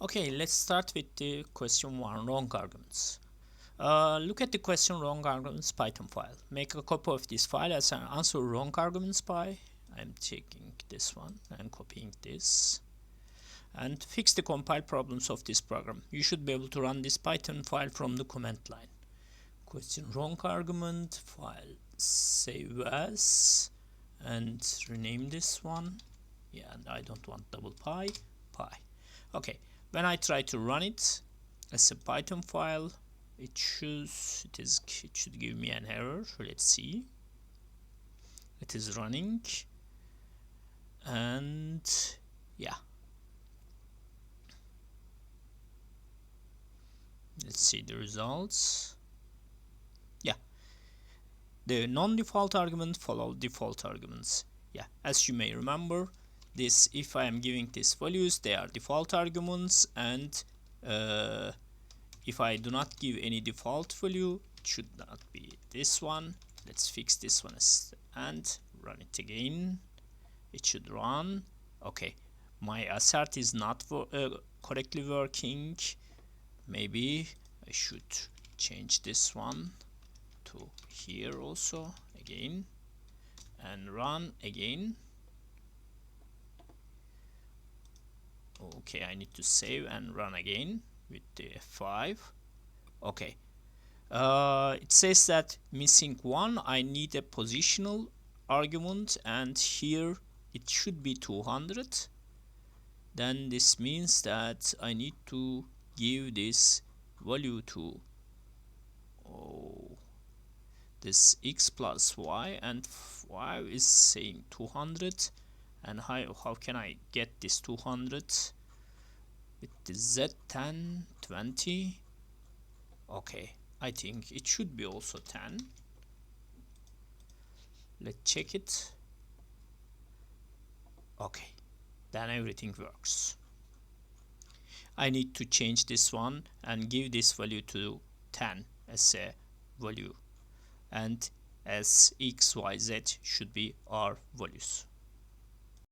Okay, let's start with the question 1, wrong arguments. Look at the question wrong arguments Python file. Make a copy of this file as an answer wrong arguments by. I'm taking this one and copying this. And fix the compile problems of this program. You should be able to run this Python file from the command line. Question wrong argument file, save as, and rename this one. Yeah, and I don't want double pi. Okay, when I try to run it as a Python file, it should give me an error. Let's see. It is running, and yeah. Let's see the results. Yeah, the non-default argument follow default arguments. Yeah, as you may remember, this if I am giving these values, they are default arguments, and if I do not give any default value, it should not be this one. Let's fix this one and run it again. It should run. Okay, my assert is not correctly working. Maybe I should change this one to here also again and run again. Okay, I need to save and run again with the F5. Okay, it says that missing one. I need a positional argument, and here it should be 200. Then this means that I need to give this value to this x plus y, and y is saying 200. And how can I get this 200 with the z10 20? Okay, I think it should be also 10. Let's check it. Okay, then everything works. I need to change this one and give this value to 10 as a value, and as x, y, z should be our values.